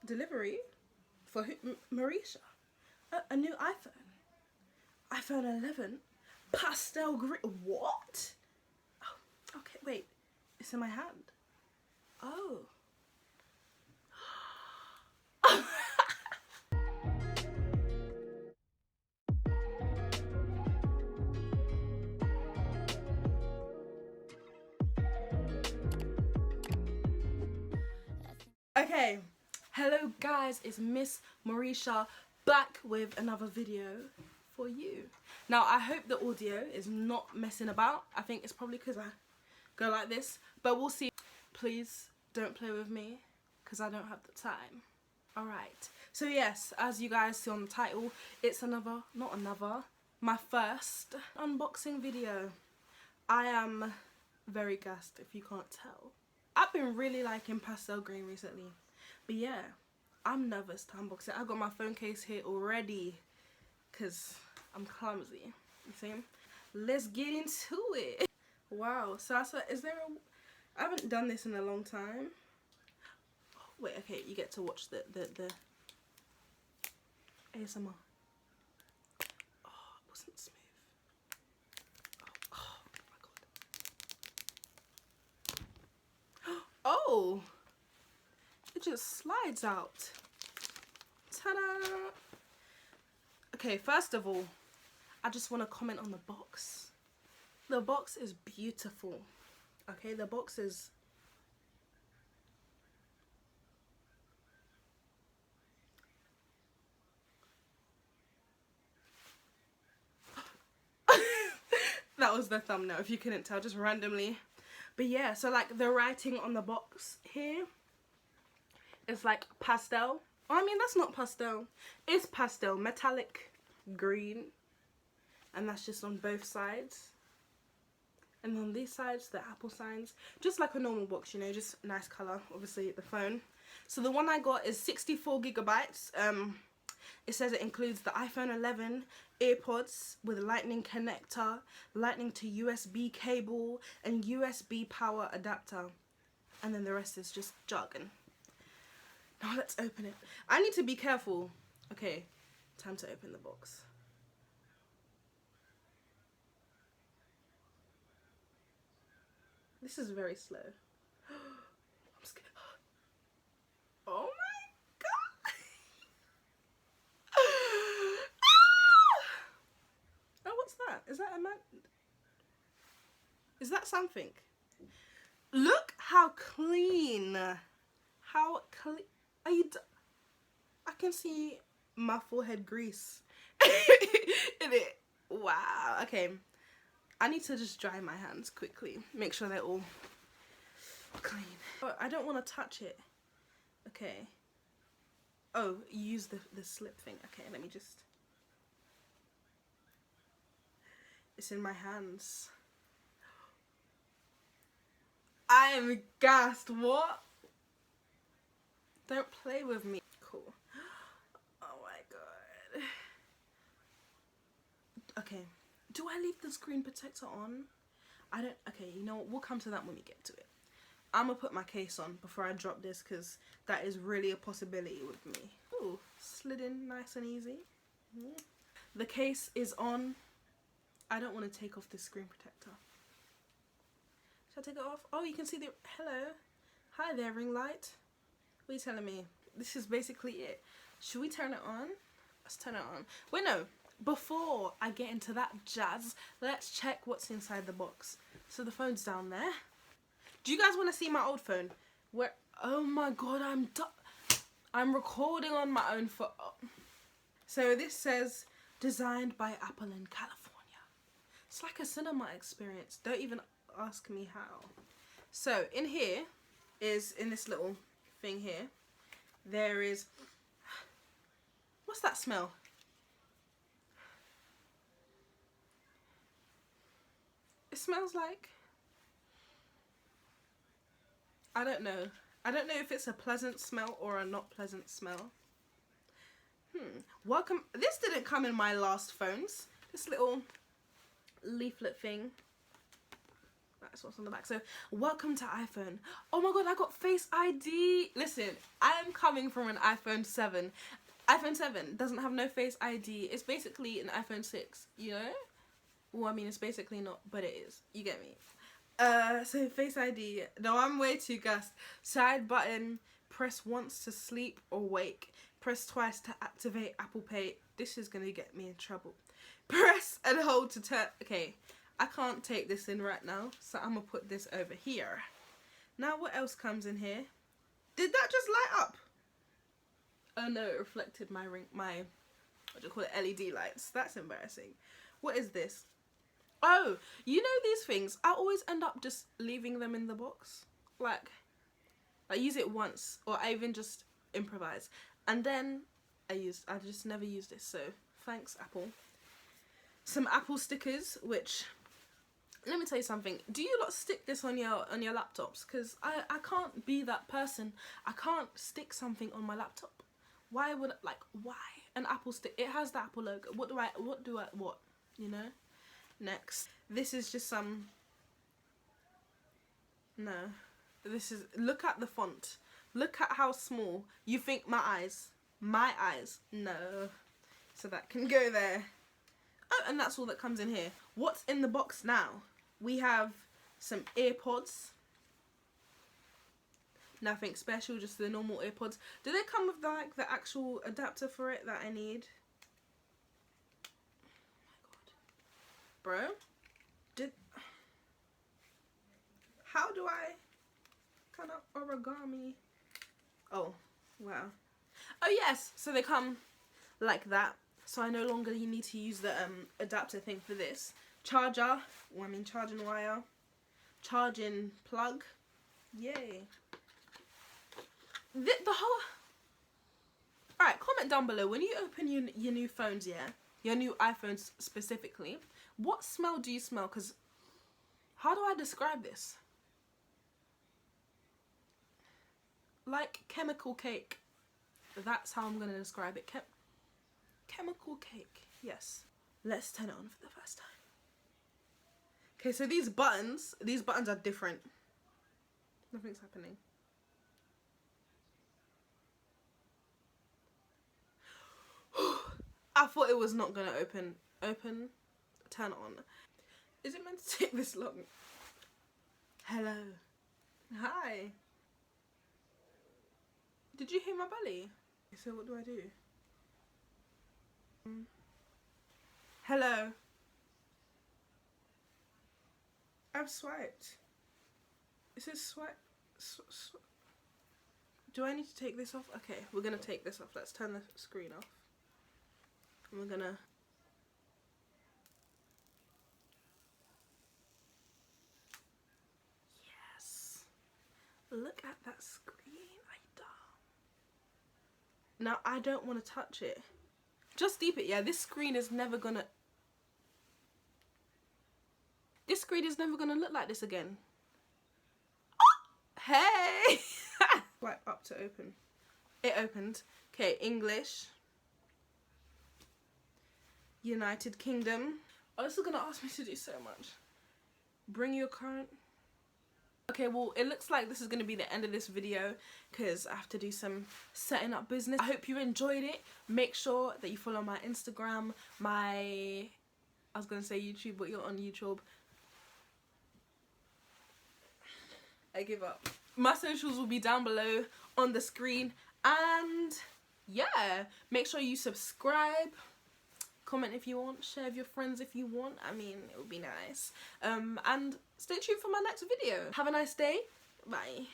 Delivery? For who? Marisha? A new iPhone? iPhone 11? Pastel green? What? Oh, okay, wait. It's in my hand. Oh. Okay, hello guys, it's Miss Marisha back with another video for you. Now I hope the audio is not messing about. I think it's probably because I go like this, but we'll see. Please don't play with me because I don't have the time. Alright, so yes, as you guys see on the title, it's my first unboxing video. I am very gassed if you can't tell. I've been really liking pastel green recently, but yeah, I'm nervous to unbox it. I got my phone case here already because I'm clumsy, you see? Let's get into it. Wow, so I said, I haven't done this in a long time. Oh, wait, okay, you get to watch the ASMR. Oh, it wasn't smooth. Oh my god. Oh, it just slides out. Ta-da! Okay, first of all, I just want to comment on the box. The box is beautiful. Okay, the box is... That was the thumbnail, if you couldn't tell, just randomly. But yeah, so like the writing on the box here is like pastel. Oh, I mean, that's not pastel. It's pastel, metallic green. And that's just on both sides. And on these sides, the Apple signs. Just like a normal box, you know, just nice colour. Obviously, the phone. So the one I got is 64 gigabytes. It says it includes the iPhone 11, EarPods with a lightning connector, lightning to USB cable, and USB power adapter. And then the rest is just jargon. Now let's open it. I need to be careful. Okay, time to open the box. This is very slow. I'm scared. Oh my god! Oh, what's that? Is that a man? Is that something? Look how clean. How clean. Are you? I can see my forehead grease in it. Wow. Okay. I need to just dry my hands quickly. Make sure they're all clean. Oh, I don't want to touch it. Okay. Oh, use the slip thing. Okay, let me just... It's in my hands. I am gassed. What? Don't play with me. Cool. Oh my god. Okay. Do I leave the screen protector on? I don't... Okay, you know what? We'll come to that when we get to it. I'm gonna put my case on before I drop this because that is really a possibility with me. Ooh, slid in nice and easy. The case is on. I don't want to take off this screen protector. Should I take it off? Oh, you can see the... Hello. Hi there, ring light. What are you telling me? This is basically it. Should we turn it on? Let's turn it on. Wait, no. Before I get into that jazz, let's check what's inside the box. So the phone's down there. Do you guys want to see my old phone? Where? Oh my god, I'm recording on my own phone. So this says, designed by Apple in California. It's like a cinema experience. Don't even ask me how. So in here is, in this little thing here, there is... What's that smell? It smells like... I don't know. I don't know if it's a pleasant smell or a not pleasant smell. Welcome. This didn't come in my last phones. This little leaflet thing. nice ones on the back. So welcome to iPhone. Oh my god, I got Face ID. Listen, I am coming from an iPhone 7. iPhone 7 doesn't have no Face ID. It's basically an iPhone 6, you know? Well, I mean, it's basically not, but it is. You get me? So Face ID. No, I'm way too gassed. Side button. Press once to sleep or wake. Press twice to activate Apple Pay. This is gonna get me in trouble. Press and hold to turn. Okay, I can't take this in right now, so I'm gonna put this over here. Now, what else comes in here? Did that just light up? Oh no, it reflected my what do you call it, LED lights. That's embarrassing. What is this? Oh, you know these things, I always end up just leaving them in the box. Like, I use it once, or I even just improvise. And then I just never use this, so thanks, Apple. Some Apple stickers, which, let me tell you something. Do you lot stick this on your laptops? Because I can't be that person. I can't stick something on my laptop. Why would, like, why? An Apple stick, it has the Apple logo. What, you know? Next, this is just some, no, this is, look at the font, look at how small. You think my eyes, no, so that can go there. Oh, and that's all that comes in here. What's in the box now? We have some EarPods, nothing special, just the normal EarPods. Do they come with like the actual adapter for it that I need? Bro, how do I kind of origami? Oh, wow. Oh yes, so they come like that. So I no longer need to use the adapter thing for this. Charger, well, I mean charging wire, charging plug, yay. The whole, alright, comment down below, when you open your new phones, yeah, your new iPhones specifically, what smell do you smell? Because how do I describe this? Like chemical cake. That's how I'm going to describe it. Chemical cake. Yes. Let's turn it on for the first time. Okay, so these buttons are different. Nothing's happening. I thought it was not going to open. Open. Turn on. Is it meant to take this long? Hello. Hi. Did you hear my belly? So what do I do? Hello. I've swiped. It says swipe. Do I need to take this off? Okay, we're gonna take this off. Let's turn the screen off. And we're gonna. Look at that screen. Now I don't want to touch it. Just deep it, yeah. This screen is never gonna. This screen is never gonna look like this again. Oh! Hey! Swipe up to open. It opened. Okay, English. United Kingdom. Oh, this is gonna ask me to do so much. Bring your current. Okay, well, it looks like this is going to be the end of this video because I have to do some setting up business. I hope you enjoyed it. Make sure that you follow my Instagram, I was going to say YouTube, but you're on YouTube. I give up. My socials will be down below on the screen. And yeah, make sure you subscribe. Comment if you want, share with your friends if you want. I mean, it would be nice. And stay tuned for my next video. Have a nice day. Bye.